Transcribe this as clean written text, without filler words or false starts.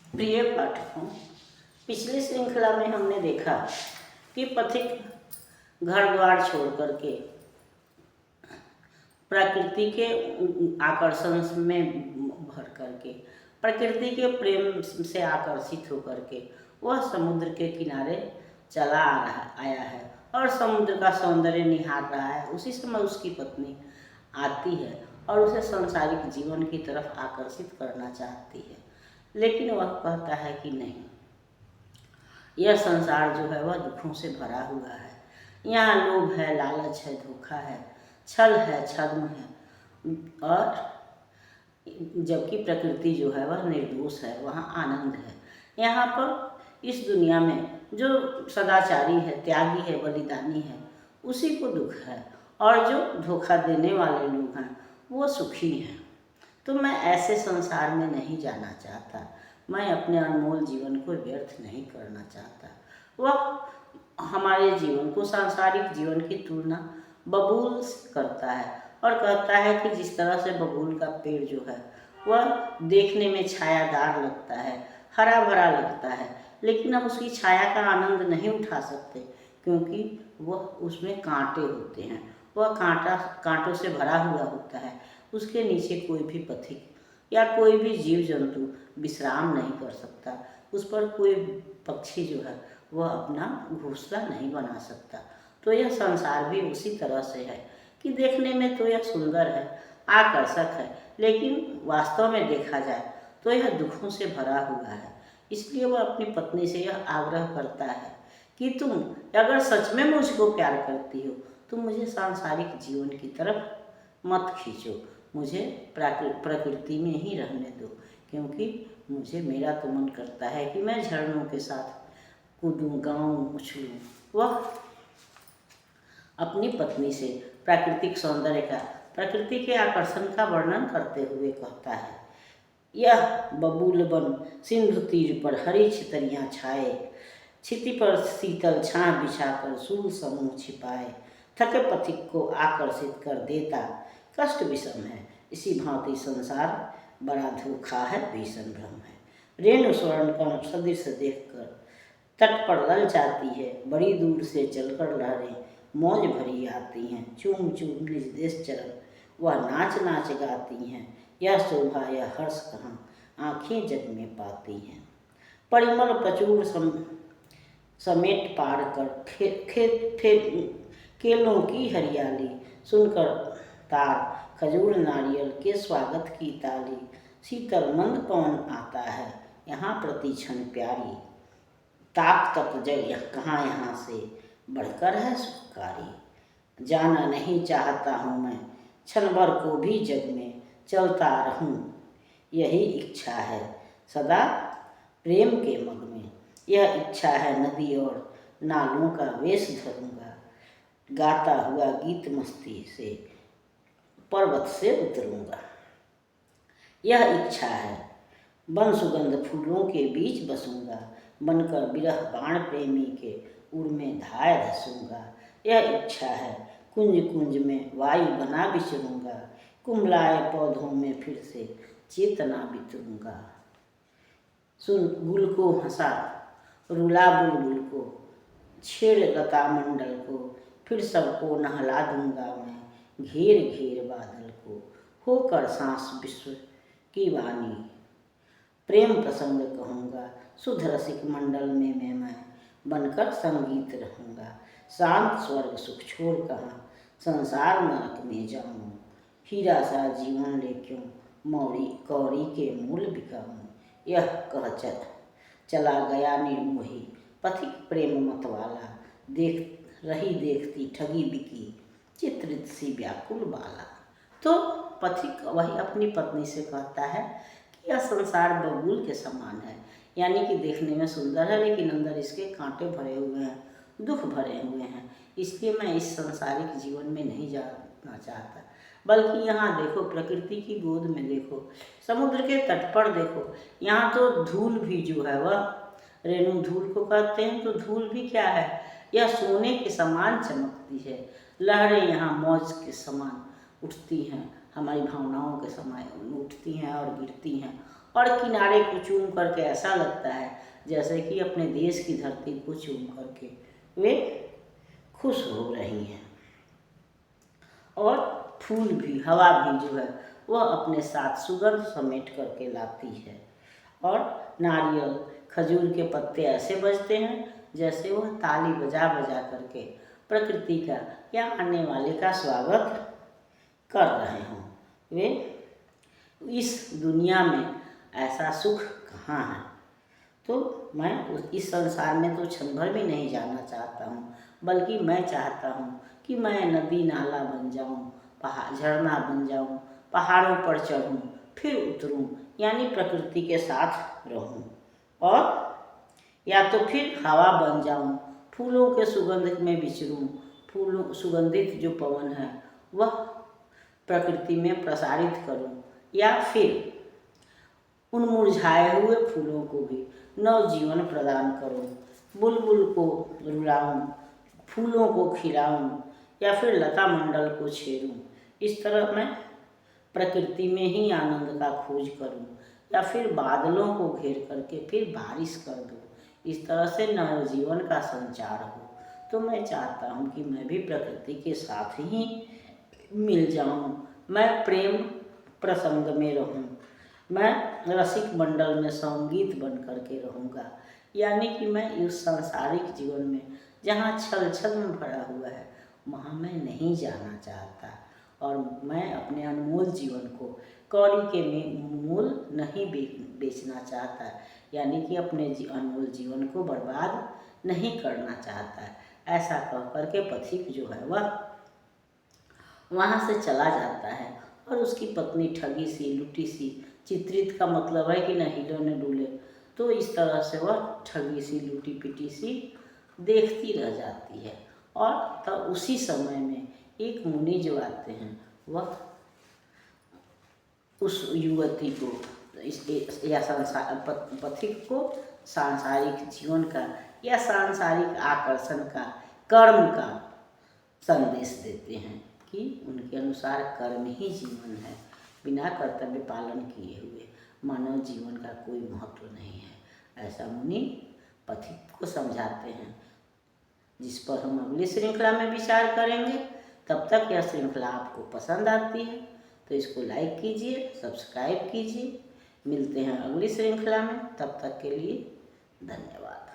प्रिय पाठकों, पिछली श्रृंखला में हमने देखा कि पथिक घर द्वार छोड़ करके प्रकृति के आकर्षण में भर करके, प्रकृति के प्रेम से आकर्षित होकर के वह समुद्र के किनारे चला आया है और समुद्र का सौंदर्य निहार रहा है। उसी समय उसकी पत्नी आती है और उसे सांसारिक जीवन की तरफ आकर्षित करना चाहती है, लेकिन वह कहता है कि नहीं, यह संसार जो है वह दुखों से भरा हुआ है। यहाँ लोभ है, लालच है, धोखा है, छल है, छद्म है, और जबकि प्रकृति जो है वह निर्दोष है, वहाँ आनंद है। यहाँ पर इस दुनिया में जो सदाचारी है, त्यागी है, बलिदानी है, उसी को दुख है, और जो धोखा देने वाले लोग हैं वो सुखी हैं। तो मैं ऐसे संसार में नहीं जाना चाहता, मैं अपने अनमोल जीवन को व्यर्थ नहीं करना चाहता। वह हमारे जीवन को सांसारिक जीवन की तुलना बबूल से करता है और कहता है कि जिस तरह से बबूल का पेड़ जो है वह देखने में छायादार लगता है, हरा भरा लगता है, लेकिन हम उसकी छाया का आनंद नहीं उठा सकते क्योंकि वह उसमें कांटे होते हैं, वह कांटों से भरा हुआ होता है। उसके नीचे कोई भी पथिक या कोई भी जीव जंतु विश्राम नहीं कर सकता, उस पर कोई पक्षी जो है वह अपना घोंसला नहीं बना सकता। तो यह संसार भी उसी तरह से है कि देखने में तो यह सुंदर है, आकर्षक है, लेकिन वास्तव में देखा जाए तो यह दुखों से भरा हुआ है। इसलिए वह अपनी पत्नी से यह आग्रह करता है कि तुम अगर सच में मुझको प्यार करती हो तो मुझे सांसारिक जीवन की तरफ मत खींचो, मुझे प्रकृति में ही रहने दो, क्योंकि मुझे मेरा तो मन करता है कि मैं झरनों के साथ कूदूं, गाऊं, उछलूं। वह अपनी पत्नी से प्राकृतिक सौंदर्य का, प्रकृति के आकर्षण का वर्णन करते हुए कहता है, यह बबूल बन सिंधु तीर पर हरी छितरियाँ छाए, छिति पर शीतल छां बिछाकर सूल समूह छिपाए, थके पथिक को आकर्षित कर देता, कष्ट विषम है इसी भांति संसार, बड़ा धोखा है, भीषण भ्रम है। रेणु स्वर्ण का सदृश देखकर तट पर ललचाती है, बड़ी दूर से चलकर लहरें मौज भरी आती हैं, चूम चूम निज देश चरण वह नाच नाच गाती हैं, यह शोभा यह हर्ष कहाँ आँखें जग में पाती हैं। परिमल प्रचुर समेट पार कर केलों की हरियाली, सुनकर तार खजूर नारियल के स्वागत की ताली, शीतल मंद पवन आता है यहाँ प्रति क्षण प्यारी, ताप तप जग कहाँ यहाँ से बढ़कर है सुखकारी, जाना नहीं चाहता हूँ मैं क्षण भर को भी जग में चलता रहूँ, यही इच्छा है सदा प्रेम के मग में, यह इच्छा है नदी और नालों का वेश धरूँगा, गाता हुआ गीत मस्ती से पर्वत से उतरूँगा, यह इच्छा है वन सुगंध फूलों के बीच बसूँगा, बनकर विरह बाण प्रेमी के उड़ में धाय धसूँगा, यह इच्छा है कुंज कुंज में वायु बना विचरूँगा, कुम्हलाए पौधों में फिर से चेतना बितरूँगा, सुन गुल को हंसा रुला बुलबुल को, छेड़ लता मंडल को, फिर सबको नहला दूंगा मैं, घेर घेर बादल को, होकर सांस विश्व की वाणी, प्रेम प्रसंग कहूँगा, सुध रसिक मंडल में मैं बनकर संगीत रहूँगा, शांत स्वर्ग सुख छोड़ कहाँ संसार नरक में जाऊँ, हीरा सा जीवन ले क्यों मौरी कौड़ी के मूल बिकाऊँ, यह कह चला गया निर्मोही पथिक प्रेम मतवाला, देखती ठगी बिकी चित्रित सी व्याकुल बाला। तो पथिक वही अपनी पत्नी से कहता है कि यह संसार बबूल के समान है, यानी कि देखने में सुंदर है लेकिन अंदर इसके कांटे भरे हुए हैं, दुख भरे हुए हैं, इसलिए मैं इस सांसारिक जीवन में नहीं जाना चाहता, बल्कि यहाँ देखो प्रकृति की गोद में देखो, समुद्र के तट पर देखो, यहाँ तो धूल भी जो है वह रेणु धूल को कहते हैं, तो धूल भी क्या है, यह सोने के समान चमकती है, लहरें यहाँ मौज के समान उठती हैं, हमारी भावनाओं के समय उठती हैं और गिरती हैं, और किनारे को चूम करके ऐसा लगता है जैसे कि अपने देश की धरती को चूम करके वे खुश हो रही हैं। और फूल भी, हवा भी जो है वह अपने साथ सुगंध समेट करके लाती है। और नारियल खजूर के पत्ते ऐसे बजते हैं जैसे वह ताली बजा बजा करके प्रकृति का या आने वाले का स्वागत कर रहे हों। वे इस दुनिया में ऐसा सुख कहाँ है। तो मैं इस संसार में तो क्षण भर भी नहीं जाना चाहता हूँ, बल्कि मैं चाहता हूँ कि मैं नदी नाला बन जाऊँ, पहाड़ झरना बन जाऊँ, पहाड़ों पर चढ़ूँ फिर उतरूँ, यानी प्रकृति के साथ रहूँ। और या तो फिर हवा बन जाऊँ, फूलों के सुगंध में विचरूँ, फूलों सुगंधित जो पवन है वह प्रकृति में प्रसारित करूं, या फिर उन मुरझाए हुए फूलों को भी नव जीवन प्रदान करूं, बुलबुल को रुलाऊं, फूलों को खिलाऊं, या फिर लता मंडल को छेड़ूं। इस तरह मैं प्रकृति में ही आनंद का खोज करूं, या फिर बादलों को घेर करके फिर बारिश कर दूं। इस तरह से नव जीवन का संचार हो। तो मैं चाहता हूं कि मैं भी प्रकृति के साथ ही मिल जाऊं, मैं प्रेम प्रसंग में रहूं, मैं रसिक मंडल में संगीत बन करके रहूँगा। यानी कि मैं इस सांसारिक जीवन में जहाँ छल छल में भरा हुआ है वहाँ मैं नहीं जाना चाहता, और मैं अपने अनमोल जीवन को कौड़ी के मूल नहीं बेचना चाहता, यानी कि अपने अनमोल जीवन को बर्बाद नहीं करना चाहता। ऐसा कह करके पथिक जो है वह वहाँ से चला जाता है, और उसकी पत्नी ठगी सी लुटी सी, चित्रित का मतलब है कि न हिले न डुले, तो इस तरह से वह ठगी सी लुटी पिटी सी देखती रह जाती है। और तब उसी समय में एक मुनि जो आते हैं वह उस युवती को या पथिक को सांसारिक जीवन का या सांसारिक आकर्षण का, कर्म का संदेश देते हैं कि उनके अनुसार कर्म ही जीवन है, बिना कर्तव्य पालन किए हुए मानव जीवन का कोई महत्व नहीं है। ऐसा मुनि पथिक को समझाते हैं, जिस पर हम अगली श्रृंखला में विचार करेंगे। तब तक यह श्रृंखला आपको पसंद आती है तो इसको लाइक कीजिए, सब्सक्राइब कीजिए। मिलते हैं अगली श्रृंखला में, तब तक के लिए धन्यवाद।